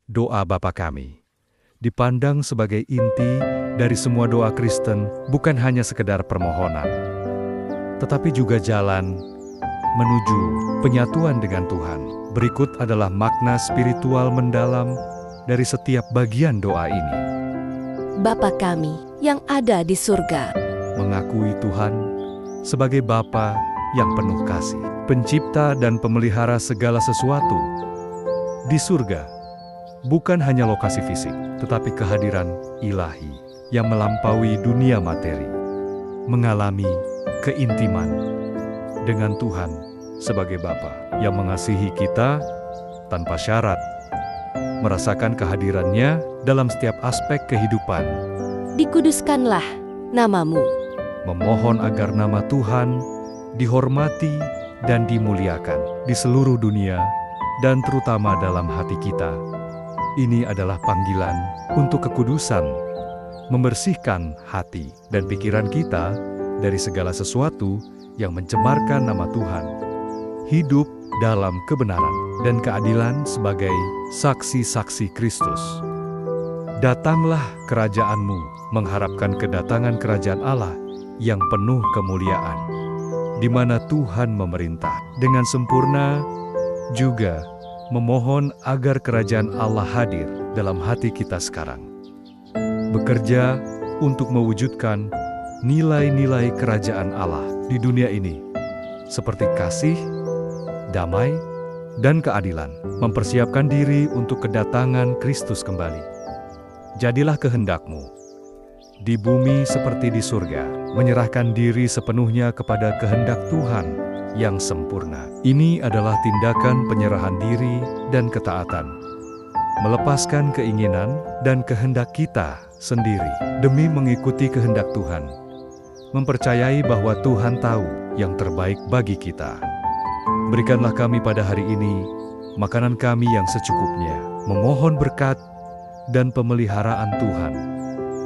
Doa Bapa Kami dipandang sebagai inti dari semua doa Kristen, bukan hanya sekedar permohonan, tetapi juga jalan menuju penyatuan dengan Tuhan. Berikut adalah makna spiritual mendalam dari setiap bagian doa ini. Bapa kami yang ada di surga. Mengakui Tuhan sebagai Bapa yang penuh kasih, pencipta dan pemelihara segala sesuatu. Di surga, bukan hanya lokasi fisik, tetapi kehadiran ilahi yang melampaui dunia materi. Mengalami keintiman dengan Tuhan sebagai Bapa yang mengasihi kita tanpa syarat. Merasakan kehadirannya dalam setiap aspek kehidupan. Dikuduskanlah namamu. Memohon agar nama Tuhan dihormati dan dimuliakan di seluruh dunia dan terutama dalam hati kita. Ini adalah panggilan untuk kekudusan, membersihkan hati dan pikiran kita dari segala sesuatu yang mencemarkan nama Tuhan. Hidup dalam kebenaran dan keadilan sebagai saksi-saksi Kristus. Datanglah kerajaan-Mu, mengharapkan kedatangan kerajaan Allah yang penuh kemuliaan, di mana Tuhan memerintah dengan sempurna, juga memohon agar kerajaan Allah hadir dalam hati kita sekarang. Bekerja untuk mewujudkan nilai-nilai kerajaan Allah di dunia ini, seperti kasih, damai, dan keadilan, mempersiapkan diri untuk kedatangan Kristus kembali. Jadilah kehendak-Mu di bumi seperti di surga, menyerahkan diri sepenuhnya kepada kehendak Tuhan yang sempurna. Ini adalah tindakan penyerahan diri dan ketaatan, melepaskan keinginan dan kehendak kita sendiri demi mengikuti kehendak Tuhan, mempercayai bahwa Tuhan tahu yang terbaik bagi kita. Berikanlah kami pada hari ini makanan kami yang secukupnya, memohon berkat dan pemeliharaan Tuhan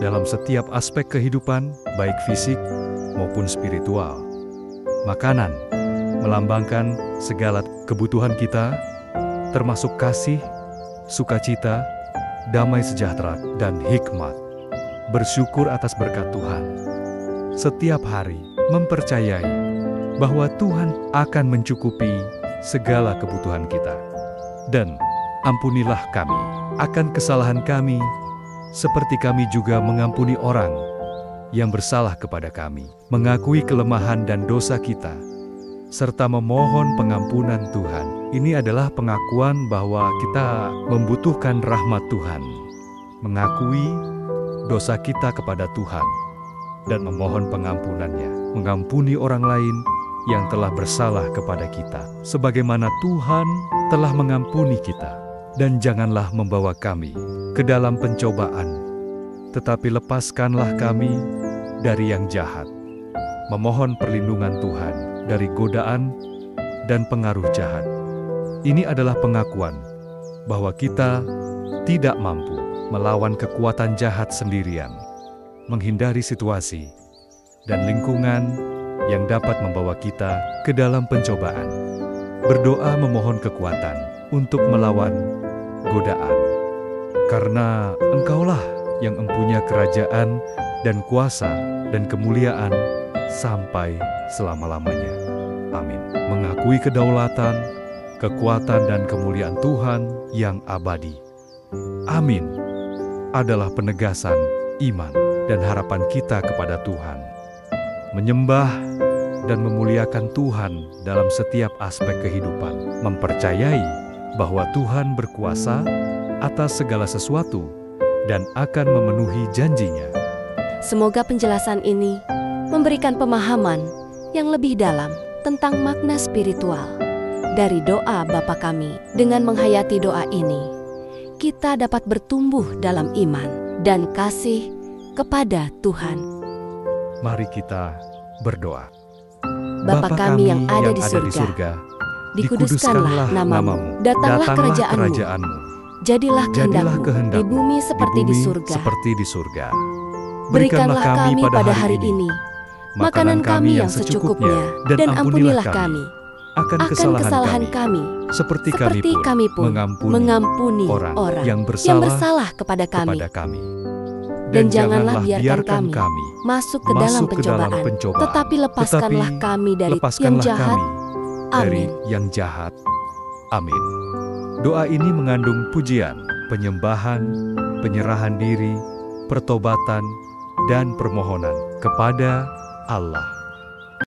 dalam setiap aspek kehidupan, baik fisik maupun spiritual. Makanan melambangkan segala kebutuhan kita, termasuk kasih, sukacita, damai sejahtera, dan hikmat. Bersyukur atas berkat Tuhan. Setiap hari mempercayai bahwa Tuhan akan mencukupi segala kebutuhan kita. Dan ampunilah kami akan kesalahan kami, seperti kami juga mengampuni orang yang bersalah kepada kami. Mengakui kelemahan dan dosa kita, serta memohon pengampunan Tuhan. Ini adalah pengakuan bahwa kita membutuhkan rahmat Tuhan. Mengakui dosa kita kepada Tuhan dan memohon pengampunannya. Mengampuni orang lain yang telah bersalah kepada kita, sebagaimana Tuhan telah mengampuni kita. Dan janganlah membawa kami ke dalam pencobaan, tetapi lepaskanlah kami dari yang jahat. Memohon perlindungan Tuhan dari godaan dan pengaruh jahat. Ini adalah pengakuan bahwa kita tidak mampu melawan kekuatan jahat sendirian, menghindari situasi dan lingkungan yang dapat membawa kita ke dalam pencobaan. Berdoa memohon kekuatan untuk melawan godaan, karena Engkaulah yang empunya kerajaan dan kuasa dan kemuliaan sampai selama-lamanya. Amin. Mengakui kedaulatan, kekuatan dan kemuliaan Tuhan yang abadi. Amin. Adalah penegasan iman dan harapan kita kepada Tuhan. Menyembah dan memuliakan Tuhan dalam setiap aspek kehidupan. Mempercayai bahwa Tuhan berkuasa atas segala sesuatu dan akan memenuhi janjinya. Semoga penjelasan ini memberikan pemahaman yang lebih dalam tentang makna spiritual dari doa Bapa Kami. Dengan menghayati doa ini, kita dapat bertumbuh dalam iman dan kasih kepada Tuhan. Mari kita berdoa. Bapa kami yang ada di surga, dikuduskanlah namamu, datanglah kerajaanmu, jadilah kehendakmu di bumi seperti di surga. Berikanlah kami pada hari ini makanan kami yang secukupnya, dan ampunilah kami akan akan kesalahan kami, seperti seperti kami pun mengampuni orang yang yang bersalah bersalah kepada kami. kepada kami. Dan janganlah biarkan kami masuk ke dalam pencobaan, tetapi lepaskanlah kami dari yang lepaskanlah jahat. kami dari Amin. yang jahat. Amin. Doa ini mengandung pujian, penyembahan, penyerahan diri, pertobatan, dan permohonan kepada Allah.